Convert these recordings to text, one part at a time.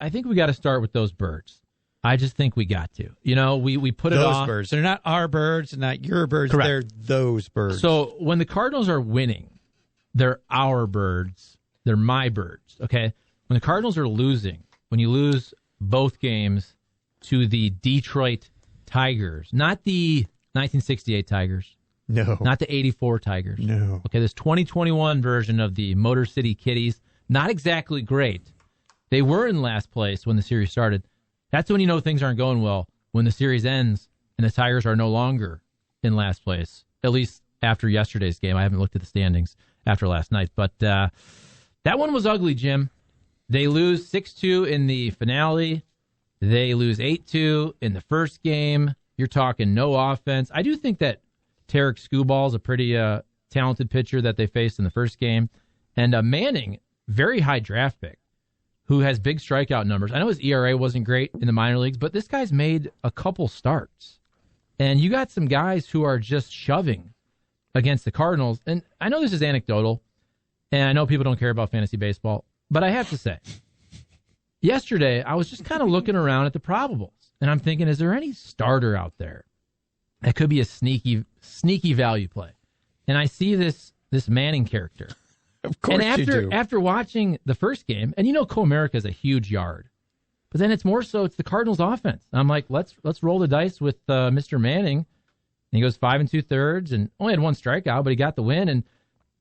I think we got to start with those birds. I just think we got to. You know, we put it off. Those birds. They're not our birds, not your birds. Correct. They're those birds. So when the Cardinals are winning, they're our birds. They're my birds, okay? When the Cardinals are losing, when you lose both games to the Detroit Tigers, not the 1968 Tigers. No. Not the 84 Tigers. No. Okay, this 2021 version of the Motor City Kitties, not exactly great. They were in last place when the series started. That's when you know things aren't going well, when the series ends and the Tigers are no longer in last place, at least after yesterday's game. I haven't looked at the standings after last night, but that one was ugly, Jim. They lose 6-2 in the finale. They lose 8-2 in the first game. You're talking no offense. I do think that Tarek Skubal is a pretty talented pitcher that they faced in the first game. And Manning, very high draft pick, who has big strikeout numbers. I know his ERA wasn't great in the minor leagues, but this guy's made a couple starts. And you got some guys who are just shoving against the Cardinals. And I know this is anecdotal, and I know people don't care about fantasy baseball, but I have to say, yesterday I was just kind of looking around at the probables, and I'm thinking, is there any starter out there that could be a sneaky value play? And I see this Manning character. Of course and you do. After watching the first game, and you know Comerica is a huge yard, but then it's more so it's the Cardinals' offense. And I'm like, let's roll the dice with Mr. Manning. And he goes 5 2/3 and only had one strikeout, but he got the win. And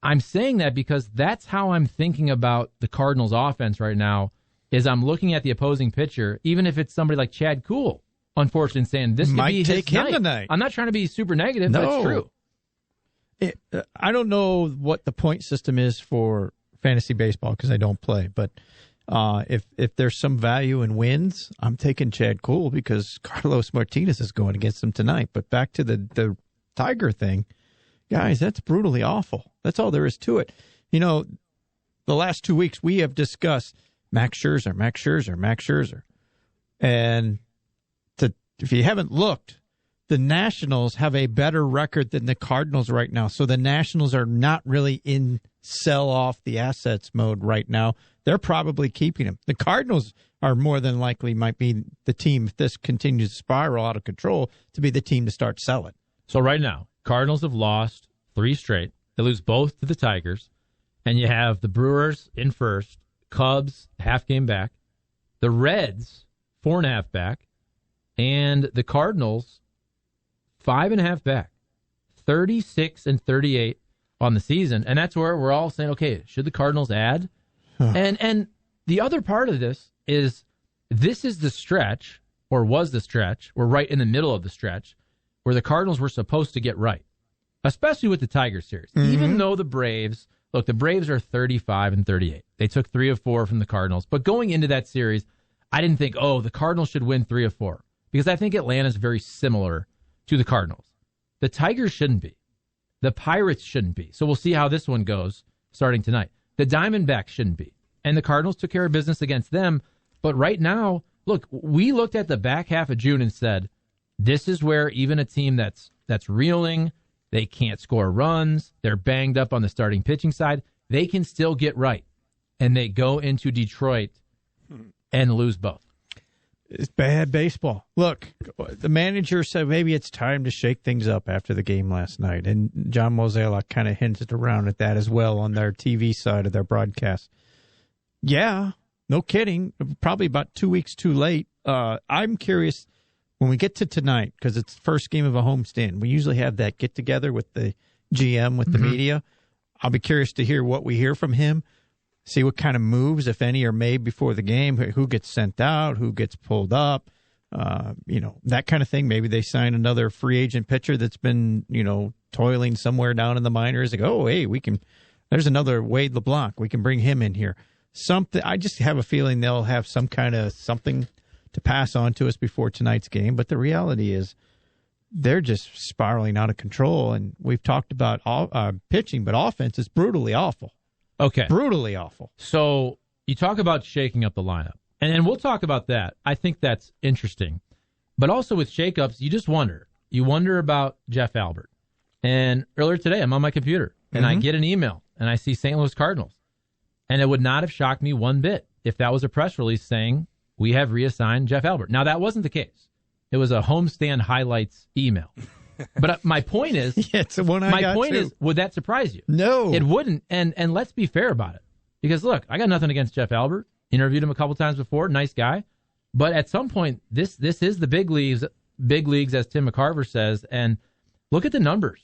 I'm saying that because that's how I'm thinking about the Cardinals' offense right now. Is I'm looking at the opposing pitcher, even if it's somebody like Chad Kuhl, unfortunately, saying this could be take his him night. tonight. I'm not trying to be super negative, but it's true. I don't know what the point system is for fantasy baseball because I don't play, but if there's some value in wins, I'm taking Chad Kuhl because Carlos Martinez is going against him tonight. But back to the Tiger thing, guys, that's brutally awful. That's all there is to it. You know, the last 2 weeks we have discussed Max Scherzer. And if you haven't looked, the Nationals have a better record than the Cardinals right now. So the Nationals are not really in sell off the assets mode right now. They're probably keeping him. The Cardinals are more than likely might be the team, if this continues to spiral out of control, to be the team to start selling. So right now, Cardinals have lost 3 straight. They lose both to the Tigers. And you have the Brewers in first, Cubs half game back, the Reds 4.5 back, and the Cardinals 5.5 back, 36-38 on the season. And that's where we're all saying, okay, should the Cardinals add? And the other part of this is the stretch, or was the stretch, we're right in the middle of the stretch, where the Cardinals were supposed to get right, especially with the Tigers series. Mm-hmm. Even though the Braves are 35-38. They took 3 of 4 from the Cardinals. But going into that series, I didn't think, the Cardinals should win 3 of 4, because I think Atlanta's very similar to the Cardinals. The Tigers shouldn't be. The Pirates shouldn't be. So we'll see how this one goes starting tonight. The Diamondbacks shouldn't be. And the Cardinals took care of business against them. But right now, look, we looked at the back half of June and said, this is where even a team that's reeling, they can't score runs, they're banged up on the starting pitching side, they can still get right. And they go into Detroit and lose both. It's bad baseball. Look, the manager said maybe it's time to shake things up after the game last night. And John Mozeliak kind of hinted around at that as well on their TV side of their broadcast. Yeah, no kidding. Probably about 2 weeks too late. I'm curious when we get to tonight, because it's the first game of a homestand. We usually have that get-together with the GM, with the media. I'll be curious to hear what we hear from him. See what kind of moves, if any, are made before the game, who gets sent out, who gets pulled up, that kind of thing. Maybe they sign another free agent pitcher that's been, toiling somewhere down in the minors. They go, there's another Wade LeBlanc. We can bring him in here. Something. I just have a feeling they'll have some kind of something to pass on to us before tonight's game. But the reality is they're just spiraling out of control. And we've talked about pitching, but offense is brutally awful. Okay. Brutally awful. So you talk about shaking up the lineup, and we'll talk about that. I think that's interesting. But also with shakeups, you just wonder. You wonder about Jeff Albert. And earlier today, I'm on my computer, and I get an email, and I see St. Louis Cardinals. And it would not have shocked me one bit if that was a press release saying we have reassigned Jeff Albert. Now, that wasn't the case. It was a homestand highlights email. But my point is, yeah, it's the one I got too. is, would that surprise you? No. It wouldn't. And let's be fair about it. Because, look, I got nothing against Jeff Albert. Interviewed him a couple times before. Nice guy. But at some point, this is the big leagues, as Tim McCarver says. And look at the numbers.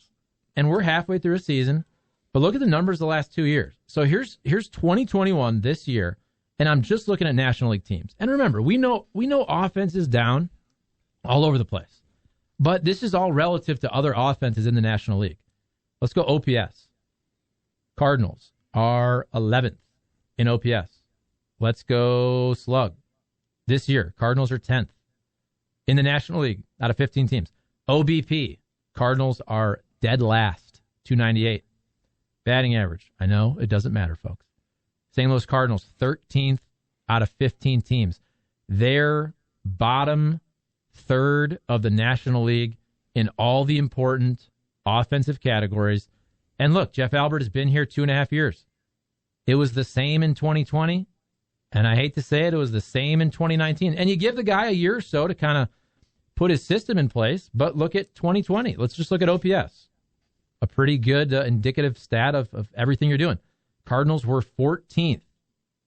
And we're halfway through a season. But look at the numbers the last 2 years. So here's 2021 this year. And I'm just looking at National League teams. And remember, we know offense is down all over the place. But this is all relative to other offenses in the National League. Let's go OPS. Cardinals are 11th in OPS. Let's go slug. This year, Cardinals are 10th in the National League out of 15 teams. OBP, Cardinals are dead last, 298. Batting average, I know it doesn't matter, folks. St. Louis Cardinals, 13th out of 15 teams. They're bottom third of the National League in all the important offensive categories. And look, Jeff Albert has been here 2.5 years. It was the same in 2020, and I hate to say it, it was the same in 2019. And you give the guy a year or so to kind of put his system in place, but look at 2020. Let's just look at OPS. A pretty good indicative stat of everything you're doing. Cardinals were 14th.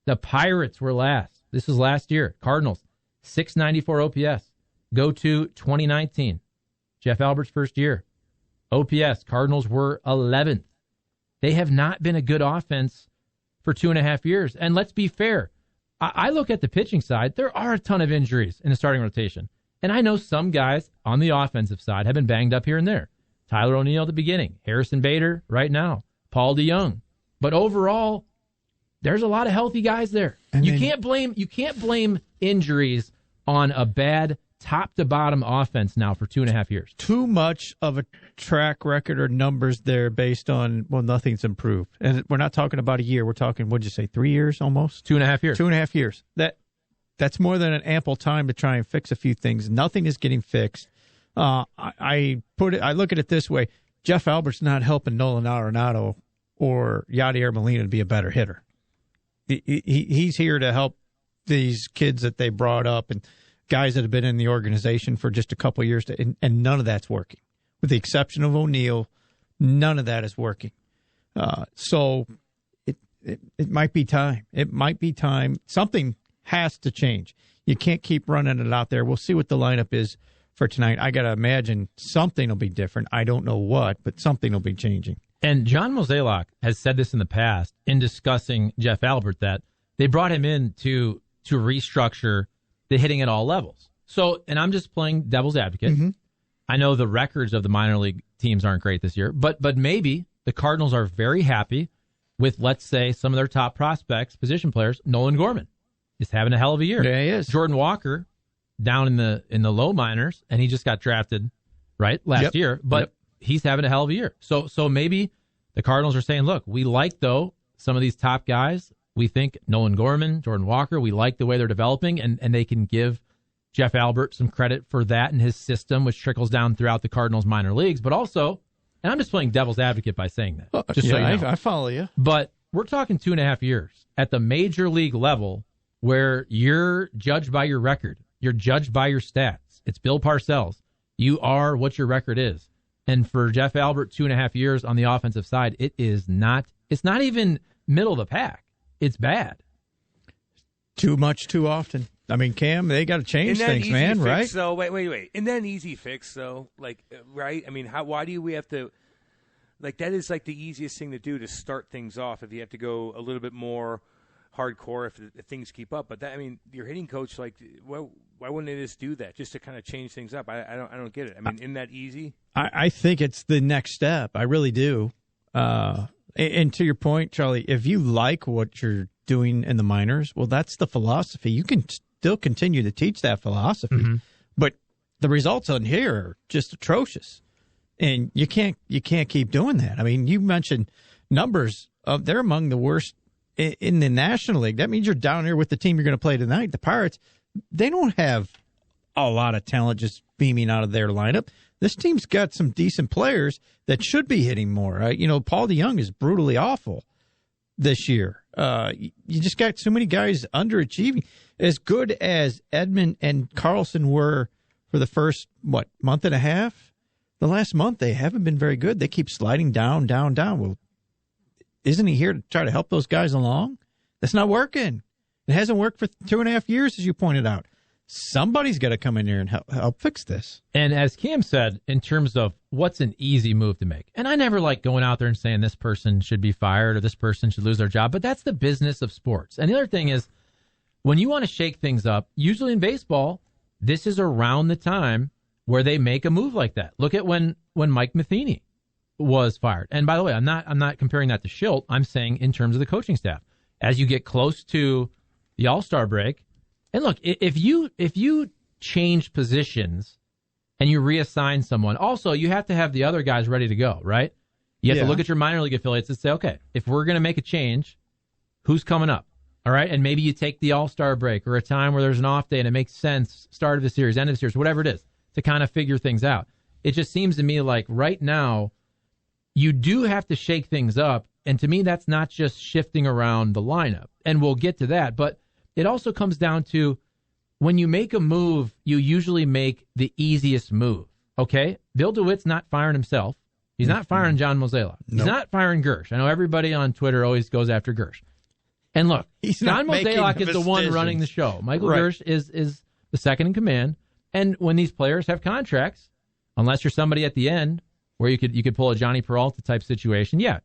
The Pirates were last. This was last year. Cardinals, 694 OPS. Go to 2019. Jeff Albert's first year. OPS, Cardinals were 11th. They have not been a good offense for 2.5 years. And let's be fair. I look at the pitching side. There are a ton of injuries in the starting rotation. And I know some guys on the offensive side have been banged up here and there. Tyler O'Neill at the beginning. Harrison Bader right now. Paul DeYoung. But overall, there's a lot of healthy guys there. You can't blame injuries on a bad top-to-bottom offense now for 2.5 years. Too much of a track record or numbers there based on, well, nothing's improved. And we're not talking about a year. We're talking, what'd you say, 3 years almost? 2.5 years. 2.5 years. That's more than an ample time to try and fix a few things. Nothing is getting fixed. I look at it this way. Jeff Albert's not helping Nolan Arenado or Yadier Molina to be a better hitter. He's here to help these kids that they brought up and guys that have been in the organization for just a couple of years, and none of that's working. With the exception of O'Neill, none of that is working. So it might be time. It might be time. Something has to change. You can't keep running it out there. We'll see what the lineup is for tonight. I got to imagine something will be different. I don't know what, but something will be changing. And John Mozeliak has said this in the past in discussing Jeff Albert, that they brought him in to restructure the hitting at all levels. So, and I'm just playing devil's advocate. Mm-hmm. I know the records of the minor league teams aren't great this year, but maybe the Cardinals are very happy with, let's say, some of their top prospects, position players. Nolan Gorman is having a hell of a year. Yeah, he is. Jordan Walker down in the low minors, and he just got drafted last year, but he's having a hell of a year. So maybe the Cardinals are saying, look, we like, though, some of these top guys. We think Nolan Gorman, Jordan Walker, we like the way they're developing, and they can give Jeff Albert some credit for that and his system, which trickles down throughout the Cardinals minor leagues. But also, and I'm just playing devil's advocate by saying that. Just so you know. I follow you. But we're talking 2.5 years at the major league level where you're judged by your record. You're judged by your stats. It's Bill Parcells. You are what your record is. And for Jeff Albert, 2.5 years on the offensive side, it's not even middle of the pack. It's bad. Too much, too often. I mean, Cam, they got to change things, man, fix, right? So wait. Isn't that an easy fix, though? Like, right? I mean, why do we have to? Like, that is like the easiest thing to do to start things off. If you have to go a little bit more hardcore, if things keep up. But that, I mean, your hitting coach, like, why wouldn't they just do that just to kind of change things up? I don't get it. I mean, isn't that easy? I think it's the next step. I really do. And to your point, Charlie, if you like what you're doing in the minors, well, that's the philosophy. You can still continue to teach that philosophy, mm-hmm. but the results on here are just atrocious, and you can't keep doing that. I mean, you mentioned numbers of they're among the worst in the National League. That means you're down here with the team you're going to play tonight. The Pirates, they don't have a lot of talent just beaming out of their lineup. This team's got some decent players that should be hitting more. Paul DeYoung is brutally awful this year. You just got so many guys underachieving. As good as Edman and Carlson were for the first, month and a half? The last month, they haven't been very good. They keep sliding down. Well, isn't he here to try to help those guys along? That's not working. It hasn't worked for 2.5 years, as you pointed out. Somebody's got to come in here and help fix this. And as Cam said, in terms of what's an easy move to make, and I never like going out there and saying this person should be fired or this person should lose their job, but that's the business of sports. And the other thing is, when you want to shake things up, usually in baseball, this is around the time where they make a move like that. Look at when Mike Matheny was fired. And by the way, I'm not comparing that to Schilt. I'm saying in terms of the coaching staff. As you get close to the All-Star break, and look, if you change positions and you reassign someone, also you have to have the other guys ready to go, right? You have to look at your minor league affiliates and say, okay, if we're going to make a change, who's coming up? All right, and maybe you take the All-Star break or a time where there's an off day and it makes sense, start of the series, end of the series, whatever it is, to kind of figure things out. It just seems to me like right now you do have to shake things up, and to me that's not just shifting around the lineup, and we'll get to that, but it also comes down to when you make a move, you usually make the easiest move, okay? Bill DeWitt's not firing himself. He's not firing John Mozeliak. He's not firing Gersh. I know everybody on Twitter always goes after Gersh. And look, John Mozeliak is the one running the show. Michael Gersh is the second in command. And when these players have contracts, unless you're somebody at the end where you could pull a Johnny Peralta type situation, yeah.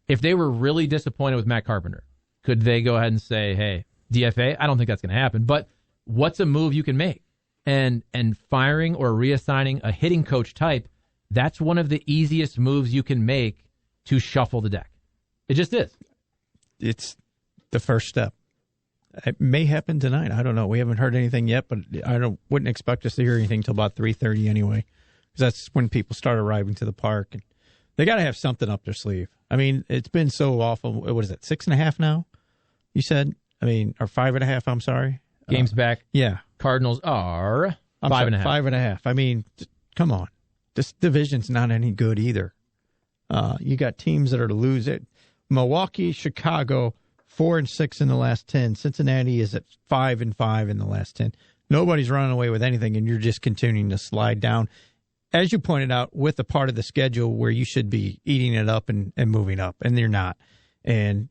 If they were really disappointed with Matt Carpenter, could they go ahead and say, hey, DFA? I don't think that's going to happen. But what's a move you can make? And firing or reassigning a hitting coach type, that's one of the easiest moves you can make to shuffle the deck. It just is. It's the first step. It may happen tonight. I don't know. We haven't heard anything yet, but wouldn't expect us to hear anything till about 3:30 anyway, because that's when people start arriving to the park. And they got to have something up their sleeve. I mean, it's been so awful. What is it, 6.5 now? You said? I mean, or 5.5, I'm sorry. Games back. Yeah. Cardinals are 5.5. 5.5. I mean, come on. This division's not any good either. You got teams that are to lose it. Milwaukee, Chicago, 4-6 in the last 10. Cincinnati is at 5-5 in the last 10. Nobody's running away with anything, and you're just continuing to slide down, as you pointed out, with a part of the schedule where you should be eating it up and moving up, and you're not. And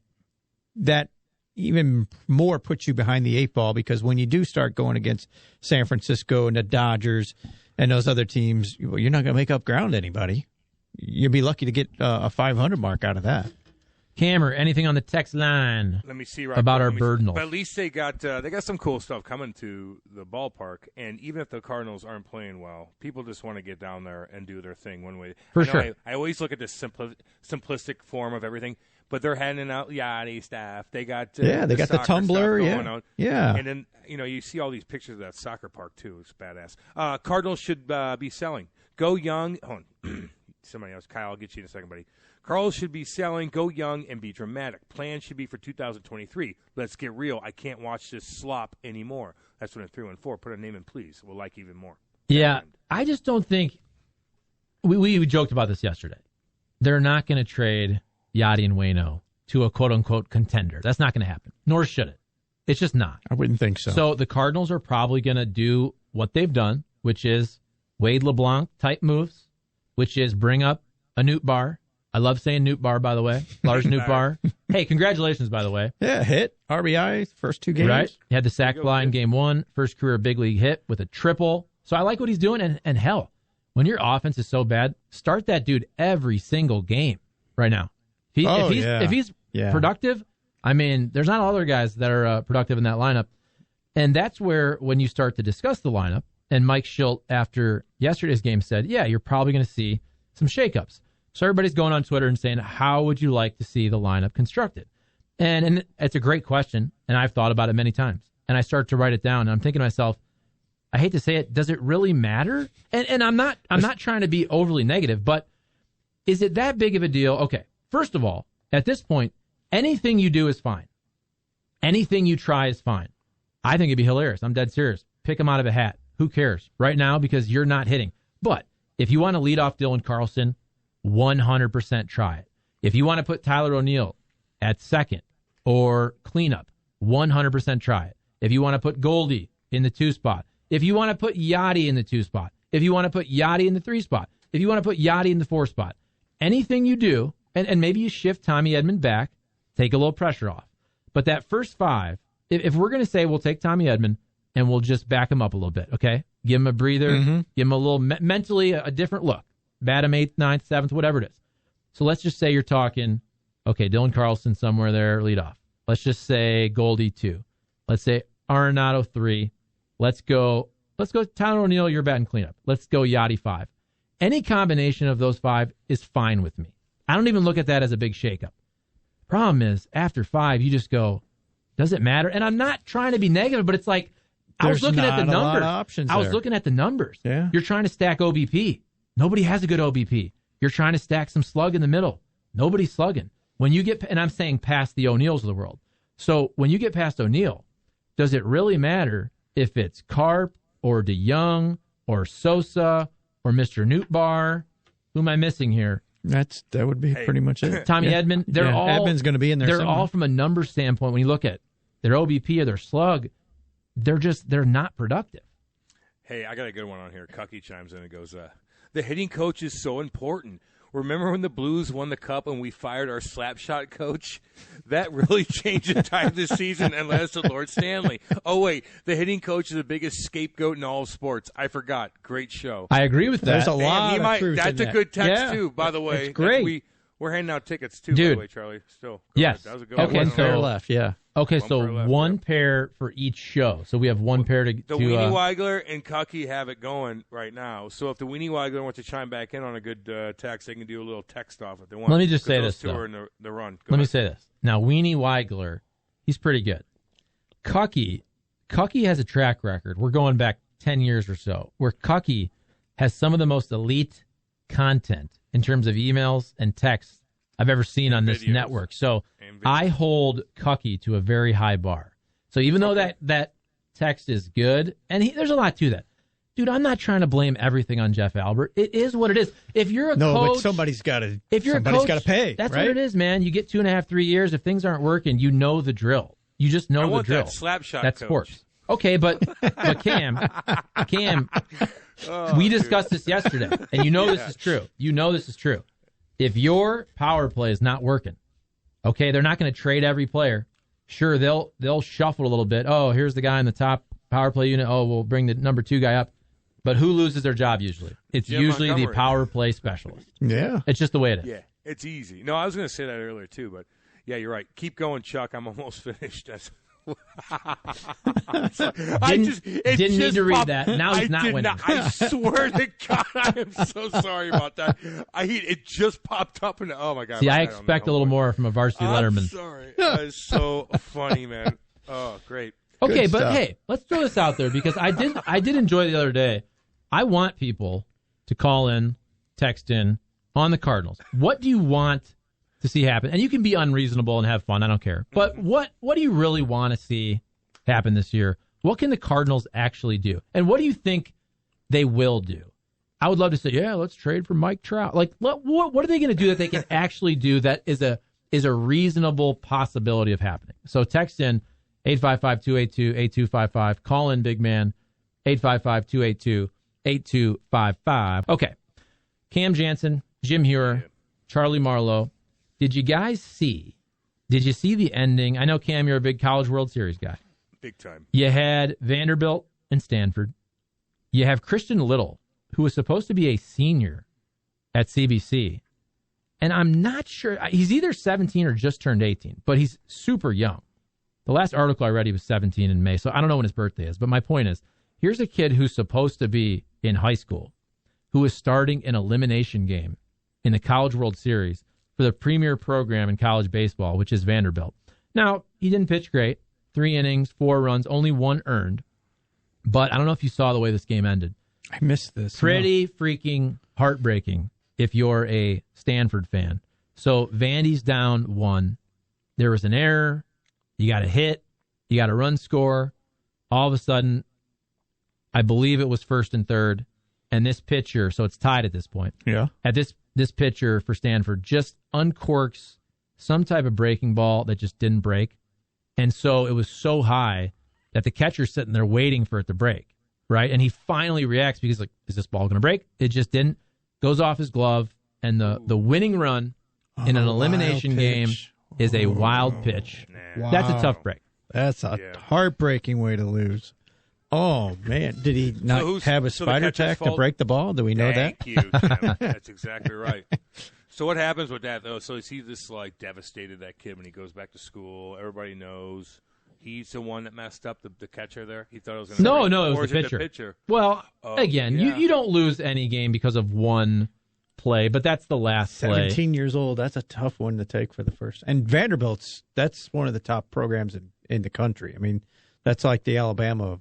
that even more puts you behind the 8 ball, because when you do start going against San Francisco and the Dodgers and those other teams, you're not going to make up ground to anybody. You'll be lucky to get a 500 mark out of that. Cammer, anything on the text line? Let me see about our Birdinals. But at least they got some cool stuff coming to the ballpark. And even if the Cardinals aren't playing well, people just want to get down there and do their thing one way. For sure. I always look at the simplistic form of everything, but they're handing out Yachty stuff. They got they got the tumbler, going out. Yeah. And then you see all these pictures of that soccer park too. It's badass. Cardinals should be selling. Go young. Hold on. Somebody else, Kyle. I'll get you in a second, buddy. Cardinals should be selling, go young, and be dramatic. Plan should be for 2023. Let's get real. I can't watch this slop anymore. That's what I'm 3-4. Put a name in, please. We'll like even more. Yeah, I just don't think we joked about this yesterday. They're not going to trade Yachty and Waino to a quote-unquote contender. That's not going to happen, nor should it. It's just not. I wouldn't think so. So the Cardinals are probably going to do what they've done, which is Wade LeBlanc-type moves, which is bring up a Newt Bar. I love saying Newt Bar, by the way. Lars Newt Bar. Hey, congratulations, by the way. Yeah, hit. RBI, first 2 games. Right. He had the sack fly in game 1, first career big league hit with a triple. So I like what he's doing. And hell, when your offense is so bad, start that dude every single game right now. If he's productive, I mean, there's not other guys that are productive in that lineup. And that's where, when you start to discuss the lineup, and Mike Schilt, after yesterday's game, said, yeah, you're probably going to see some shakeups. So everybody's going on Twitter and saying, how would you like to see the lineup constructed? And it's a great question, and I've thought about it many times. And I start to write it down, and I'm thinking to myself, I hate to say it, does it really matter? And I'm not trying to be overly negative, but is it that big of a deal? Okay, first of all, at this point, anything you do is fine. Anything you try is fine. I think it'd be hilarious. I'm dead serious. Pick them out of a hat. Who cares? Right now, because you're not hitting. But if you want to lead off Dylan Carlson, 100% try it. If you want to put Tyler O'Neill at second, or cleanup, 100% try it. If you want to put Goldie in the 2 spot, if you want to put Yachty in the 2 spot, if you want to put Yachty in the 3 spot, if you want to put Yachty in the 4 spot, anything you do, and maybe you shift Tommy Edman back, take a little pressure off. But that first 5, if we're going to say we'll take Tommy Edman and we'll just back him up a little bit, okay? Give him a breather, give him a little mentally a different look. Bat him 8th, 9th, 7th, whatever it is. So let's just say you're talking, okay, Dylan Carlson somewhere there, lead off. Let's just say Goldie 2. Let's say Arenado 3. Let's go Tyler O'Neill, you're batting cleanup. Let's go Yachty 5. Any combination of those 5 is fine with me. I don't even look at that as a big shakeup. Problem is, after 5, you just go, does it matter? And I'm not trying to be negative, but it's like, I was looking at the numbers. I was looking at the numbers. Yeah. You're trying to stack OBP. Nobody has a good OBP. You're trying to stack some slug in the middle. Nobody's slugging. When you get, and I'm saying past the O'Neills of the world. So when you get past O'Neill, does it really matter if it's Carp or DeYoung or Sosa or Mr. Nootbaar? Who am I missing here? That would be pretty much it. Tommy Edman. They're all Edman's going to be in there. They're all from a number standpoint. When you look at their OBP or their slug, they're not productive. Hey, I got a good one on here. Cucky chimes in and goes, the hitting coach is so important. Remember when the Blues won the Cup and we fired our slap shot coach? That really changed the tide of the season and led us to Lord Stanley. Oh, wait, the hitting coach is the biggest scapegoat in all of sports. I forgot. Great show. I agree with that. There's a lot of truth That's in a good text, too, by the way. It's great. We're handing out tickets, too, Dude. by the way, Charlie. Still. Yes. That was a good Okay, one. One pair left, yeah. Okay, One so pair left, one yep. pair for each show. So we have one pair to The Weenie Weigler and Cucky have it going right now. So if the Weenie Weigler wants to chime back in on a good text, they can do a little text off if they want. Let me just say those this, two though. are in the run. Let me say this. Now, Weenie Weigler, he's pretty good. Cucky has a track record. We're going back 10 years or so, where Cucky has some of the most elite content in terms of emails and texts I've ever seen on this network. So I hold Cucky to a very high bar. So even though that text is good, and there's a lot to that. Dude, I'm not trying to blame everything on Jeff Albert. It is what it is. If you're a coach, but somebody's got to. if you're somebody's a coach, got to pay. That's right? what it is, man. You get 2.5, 3 years. If things aren't working, you know the drill. You just know I the want drill. that slap shot That's coach. sports. Okay, but Cam, we discussed this yesterday, and you know this is true. You know this is true. If your power play is not working, okay, they're not going to trade every player. Sure, they'll shuffle a little bit. Oh, here's the guy in the top power play unit. Oh, we'll bring the number 2 guy up. But who loses their job usually? It's Jim usually Montgomery. the power play specialist. Yeah. It's just the way it is. Yeah, it's easy. No, I was going to say that earlier too, but yeah, you're right. Keep going, Chuck. I'm almost finished. Didn't need to read that. Now he's not winning. I swear to God, I am so sorry about that. It just popped up, and oh my God. See, I expect a little more from a varsity letterman. I'm sorry. That is so funny, man. Oh, great. Okay, Good but stuff. hey, let's throw this out there because I did enjoy the other day. I want people to call in, text in on the Cardinals. What do you want to see happen? And you can be unreasonable and have fun. I don't care. But what do you really want to see happen this year? What can the Cardinals actually do? And what do you think they will do? I would love to say, yeah, let's trade for Mike Trout. Like, what are they going to do that they can actually do that is a reasonable possibility of happening? So text in 855-282-8255. Call in, big man, 855-282-8255. Okay. Cam Janssen, Jim Heuer, Charlie Marlow. Did you see the ending? I know, Cam, you're a big College World Series guy. Big time. You had Vanderbilt and Stanford. You have Christian Little, who was supposed to be a senior at CBC. And I'm not sure. He's either 17 or just turned 18, but he's super young. The last article I read, he was 17 in May, so I don't know when his birthday is. But my point is, here's a kid who's supposed to be in high school, who is starting an elimination game in the College World Series for the premier program in college baseball, which is Vanderbilt. Now, he didn't pitch great. 3 innings, 4 runs, only 1 earned. But I don't know if you saw the way this game ended. I missed this. Pretty freaking heartbreaking if you're a Stanford fan. So Vandy's down 1. There was an error. You got a hit. You got a run score. All of a sudden, I believe it was 1st and 3rd. And this pitcher, so it's tied at this point. Yeah. At this pitcher for Stanford just uncorks some type of breaking ball that just didn't break. And so it was so high that the catcher's sitting there waiting for it to break, right? And he finally reacts because, like, is this ball going to break? It just didn't. Goes off his glove, and the winning run in an elimination game is a wild pitch. Wow. That's a tough break. That's a heartbreaking way to lose. Oh, man. Did he not have a spider tack to break the ball? Do we know that? Thank you, Tim. That's exactly right. So what happens with that, though? So is he just, like, devastated, that kid, when he goes back to school? Everybody knows he's the one that messed up the catcher there? He thought it was going to No, it was the pitcher. Well, yeah. you don't lose any game because of one play, but that's the last play. 17 years old, that's a tough one to take for the first. And Vanderbilt's, that's one of the top programs in the country. I mean, that's like the Alabama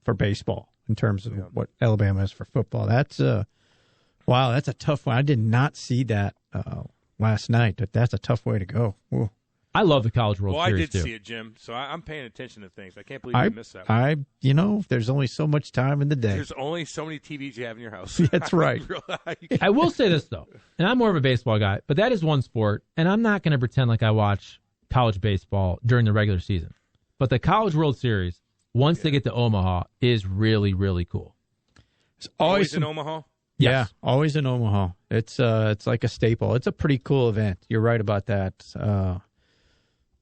for baseball in terms of what Alabama is for football. That's wow, that's a tough one. I did not see that last night, but that's a tough way to go. Ooh. I love the College World Series, I did too. see it, Jim, so I'm paying attention to things. I can't believe I missed that one. There's only so much time in the day. There's only so many TVs you have in your house. That's right. I will say this, though, and I'm more of a baseball guy, but that is one sport, and I'm not going to pretend like I watch college baseball during the regular season. But the College World Series, once they get to Omaha, is really, really cool. It's always in Omaha? Yeah, Yes. always in Omaha. It's like a staple. It's a pretty cool event. You're right about that.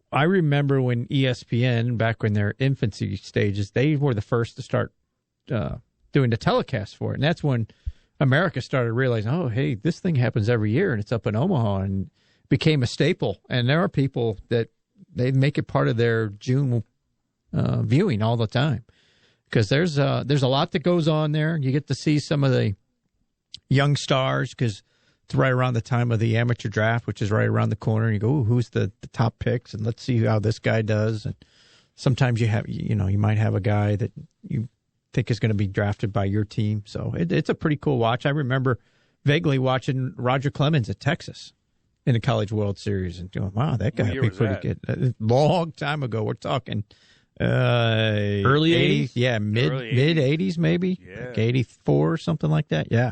I remember when ESPN, back when their infancy stages, they were the first to start doing the telecast for it. And that's when America started realizing, oh, hey, this thing happens every year, and it's up in Omaha, and became a staple. And there are people that they make it part of their June viewing all the time, because there's a lot that goes on there. You get to see some of the young stars, because it's right around the time of the amateur draft, which is right around the corner. And you go, ooh, who's the top picks, and let's see how this guy does. And sometimes you might have a guy that you think is going to be drafted by your team. So it's a pretty cool watch. I remember vaguely watching Roger Clemens at Texas in the College World Series and going, wow, that guy would be pretty good. A long time ago. We're talking early 80s? Yeah, mid 80s maybe. Yeah. Like 84 or something like that. Yeah.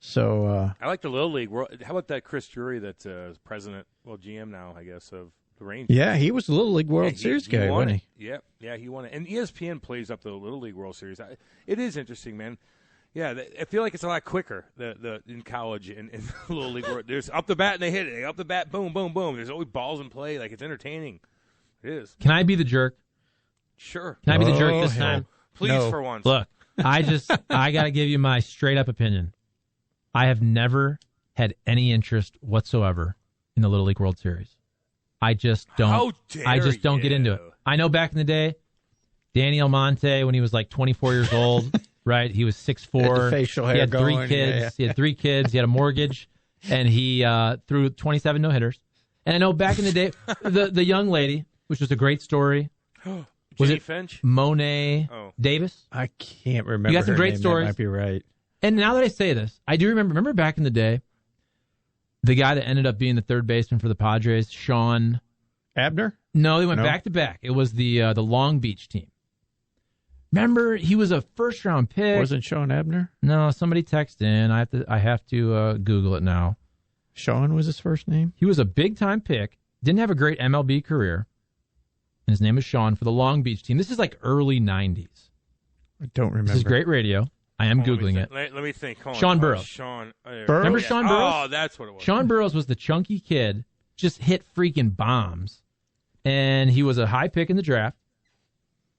So I like the Little League. How about that Chris Drury that's president, GM now, I guess, of the Rangers? Yeah, he was the Little League World Series guy, wasn't he? Yeah, he won it. And ESPN plays up the Little League World Series. It is interesting, man. Yeah, I feel like it's a lot quicker in college and the Little League World. There's up the bat and they hit it. Up the bat, boom, boom, boom. There's always balls in play. Like, it's entertaining. It is. Can I be the jerk? Sure. Can I be the jerk this time? Please, for once. Look, I got to give you my straight up opinion. I have never had any interest whatsoever in the Little League World Series. I just don't. How dare I just don't get into it. I know back in the day, Danny Almonte, when he was like 24 years old, right? He was 6'4". Facial hair he had three going, kids. yeah. He had 3 kids. He had a mortgage, and he threw 27 no hitters. And I know back in the day, the young lady, which was a great story. Was Jenny it Finch? Monet Davis? I can't remember. You got some her great name. stories. That might be right. And now that I say this, I do remember back in the day, the guy that ended up being the third baseman for the Padres, Sean Abner? No, they went back to back. It was the Long Beach team. Remember, he was a first round pick. Wasn't Sean Abner? No, somebody texted in. I have to Google it now. Sean was his first name? He was a big time pick. Didn't have a great MLB career. And his name is Sean for the Long Beach team. This is like early 90s. I don't remember. This is great radio. I am Googling it. Let me think. Sean Burrows. Burrows? Remember Sean Burrows? Oh, that's what it was. Sean Burrows was the chunky kid, just hit freaking bombs. And he was a high pick in the draft.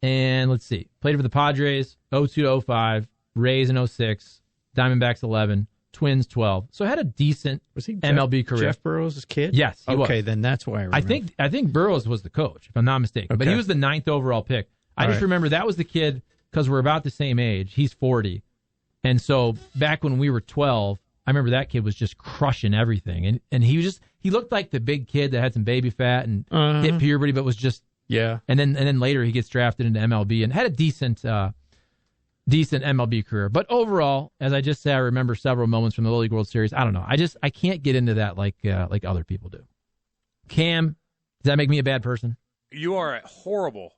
And let's see. Played for the Padres, 02 to 05, Rays in 06, Diamondbacks 11, Twins 12. So had a decent MLB career. Jeff Burrows' kid? Yes, he okay, was. Then that's why I remember. I think Burrows was the coach, if I'm not mistaken. But he was the 9th overall pick. I just remember that was the kid, because we're about the same age. He's 40. And so back when we were 12, I remember that kid was just crushing everything. And he looked like the big kid that had some baby fat and hit puberty, but was just And then later he gets drafted into MLB and had a decent MLB career. But overall, as I just said, I remember several moments from the Little League World Series. I don't know. I can't get into that like other people do. Cam, does that make me a bad person? You are a horrible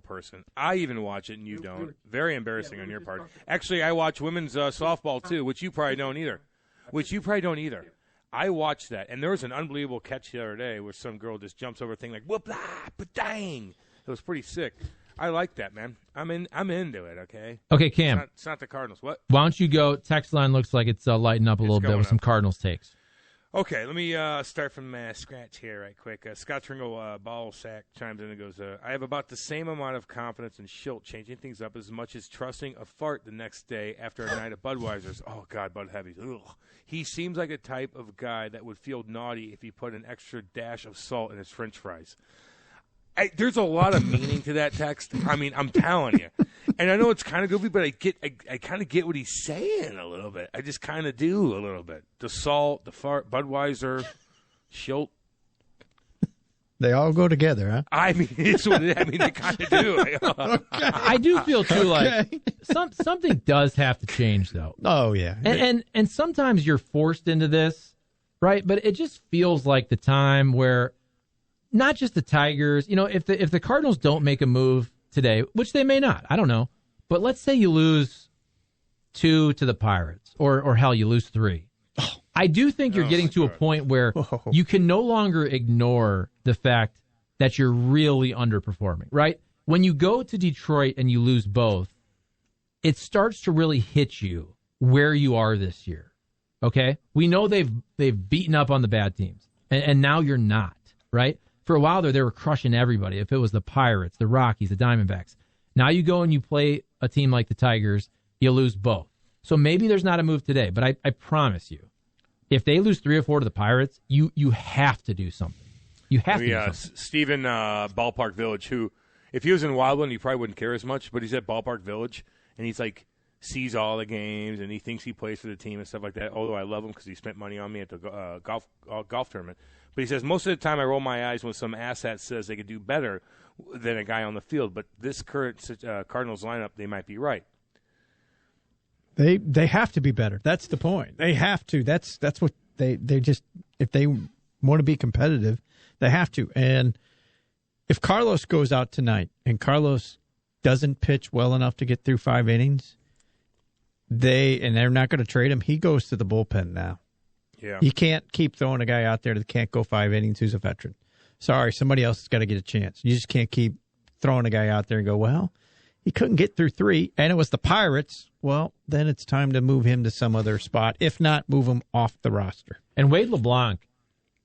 person. I even watch it and you don't. Very embarrassing on your part. Actually, I watch women's softball too, which you probably don't either. I watched that, and there was an unbelievable catch the other day where some girl just jumps over a thing like whoop blah, but dang, it was pretty sick. I like that, man. I'm into it. Okay, Cam. It's not the Cardinals. What? Why don't you go? Text line looks like it's lighting up a little bit with some Cardinals takes. Okay, let me start from scratch here right quick. Scott Tringle, ball sack, chimes in and goes, I have about the same amount of confidence in Schilt changing things up as much as trusting a fart the next day after a night of Budweiser's. Oh, God, Bud Heavies. Ugh. He seems like a type of guy that would feel naughty if he put an extra dash of salt in his French fries. There's a lot of meaning to that text. I mean, I'm telling you. And I know it's kind of goofy, but I kind of get what he's saying a little bit. I just kind of do a little bit. The salt, the fart, Budweiser, Schilt. They all go together, huh? I mean, it's what they kind of do. Okay. I do feel too like something does have to change, though. Oh yeah, and sometimes you're forced into this, right? But it just feels like the time where not just the Tigers. If the Cardinals don't make a move today, which they may not, I don't know. But let's say you lose 2 to the Pirates, or hell, you lose 3. I do think you're getting to a point where you can no longer ignore the fact that you're really underperforming, right? When you go to Detroit and you lose both, it starts to really hit you where you are this year, okay? We know they've beaten up on the bad teams, and now you're not, right? For a while there, they were crushing everybody. If it was the Pirates, the Rockies, the Diamondbacks. Now you go and you play a team like the Tigers, you lose both. So maybe there's not a move today, but I promise you, if they lose 3 or 4 to the Pirates, you have to do something. You have to do something. Steven, Ballpark Village, who, if he was in Wildwood, he probably wouldn't care as much, but he's at Ballpark Village, and he's like, sees all the games, and he thinks he plays for the team and stuff like that, although I love him because he spent money on me at the golf tournament. But he says, most of the time I roll my eyes when some asshat says they could do better than a guy on the field, but this current Cardinals lineup, they might be right. They have to be better. That's the point. They have to. That's what they just, if they want to be competitive, they have to. And if Carlos goes out tonight and Carlos doesn't pitch well enough to get through 5 innings, they're not going to trade him. He goes to the bullpen now. Yeah. You can't keep throwing a guy out there that can't go 5 innings who's a veteran. Sorry, somebody else has got to get a chance. You just can't keep throwing a guy out there and go, well, he couldn't get through 3, and it was the Pirates. Well, then it's time to move him to some other spot. If not, move him off the roster. And Wade LeBlanc,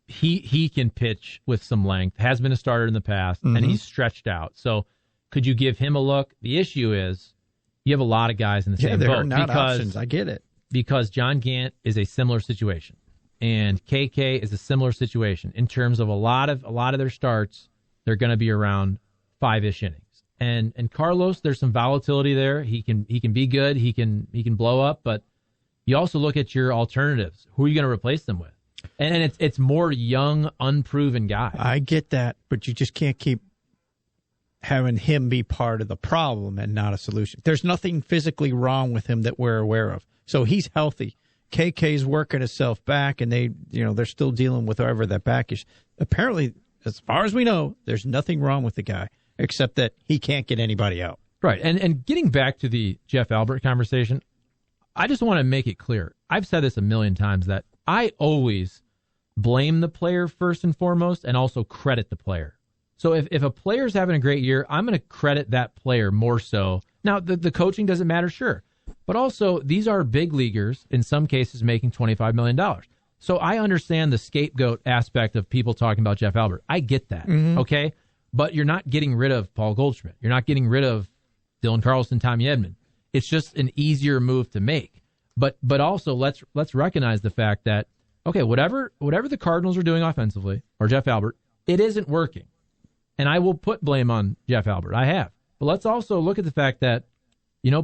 he can pitch with some length, has been a starter in the past, and he's stretched out. So could you give him a look? The issue is you have a lot of guys in the same boat. Yeah, they're not options. I get it. Because John Gant is a similar situation, and KK is a similar situation in terms of a lot of their starts. They're going to be around 5-ish innings. And Carlos, there's some volatility there. He can be good. He can blow up. But you also look at your alternatives. Who are you going to replace them with? And it's more young, unproven guys. I get that, but you just can't keep having him be part of the problem and not a solution. There's nothing physically wrong with him that we're aware of. So he's healthy. KK's working himself back, and they're still dealing with whatever that back is. Apparently, as far as we know, there's nothing wrong with the guy except that he can't get anybody out. Right. And getting back to the Jeff Albert conversation, I just want to make it clear. I've said this a million times that I always blame the player first and foremost and also credit the player. So if a player's having a great year, I'm going to credit that player more so. Now, the coaching doesn't matter, sure. But also, these are big leaguers, in some cases making $25 million. So I understand the scapegoat aspect of people talking about Jeff Albert. I get that, okay? But you're not getting rid of Paul Goldschmidt. You're not getting rid of Dylan Carlson, Tommy Edman. It's just an easier move to make. But also, let's recognize the fact that, okay, whatever the Cardinals are doing offensively, or Jeff Albert, it isn't working. And I will put blame on Jeff Albert. I have. But let's also look at the fact that,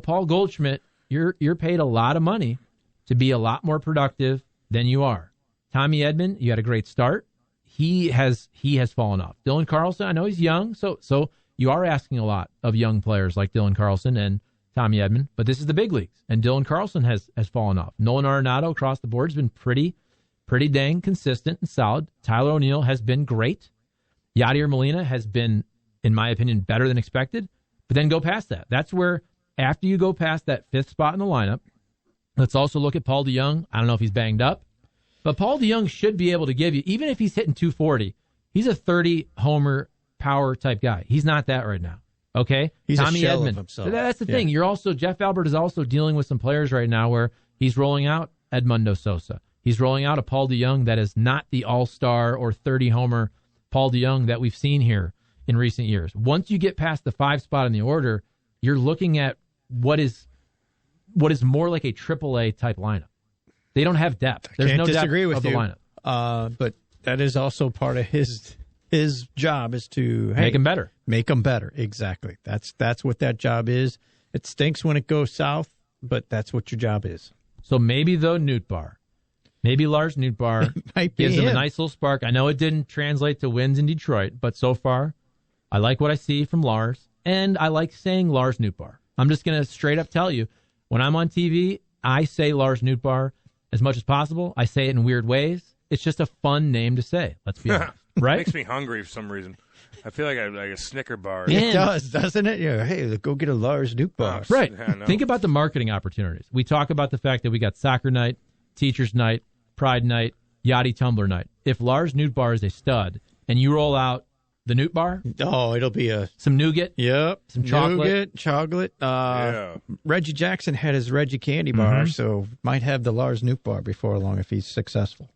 Paul Goldschmidt, you're paid a lot of money to be a lot more productive than you are. Tommy Edman, you had a great start. He has fallen off. Dylan Carlson, I know he's young, so you are asking a lot of young players like Dylan Carlson and Tommy Edman, but this is the big leagues, and Dylan Carlson has fallen off. Nolan Arenado across the board has been pretty dang consistent and solid. Tyler O'Neill has been great. Yadier Molina has been, in my opinion, better than expected, but then go past that. That's where, after you go past that 5th spot in the lineup, let's also look at Paul DeJong. I don't know if he's banged up. But Paul DeJong should be able to give you, even if he's hitting 240, he's a 30-homer power type guy. He's not that right now. Okay? He's Tommy a shell Edman. of himself. That's the thing. Jeff Albert is also dealing with some players right now where he's rolling out Edmundo Sosa. He's rolling out a Paul DeJong that is not the all-star or 30-homer Paul DeJong that we've seen here in recent years. Once you get past the 5 spot in the order, you're looking at what is more like a AAA type lineup. They don't have depth. There's no depth of the lineup. But that is also part of his job is to make them better. Make them better. Exactly. That's what that job is. It stinks when it goes south, but that's what your job is. So maybe though maybe Lars Nootbaar gives him a nice little spark. I know it didn't translate to wins in Detroit, but so far I like what I see from Lars, and I like saying Lars Nootbaar. I'm just going to straight up tell you, when I'm on TV, I say Lars Nootbaar as much as possible. I say it in weird ways. It's just a fun name to say. Let's be honest. Right? It makes me hungry for some reason. I feel like a Snicker bar. It does, doesn't it? Yeah. Hey, go get a Lars Nootbaar. Right. Yeah, Think about the marketing opportunities. We talk about the fact that we got soccer night, teachers night, pride night, Yachty Tumbler night. If Lars Nootbaar is a stud and you roll out the Noot Bar, it'll be some nougat. Yep. Some chocolate. Chocolate. Reggie Jackson had his Reggie Candy Bar, so might have the Lars Noot Bar before long if he's successful.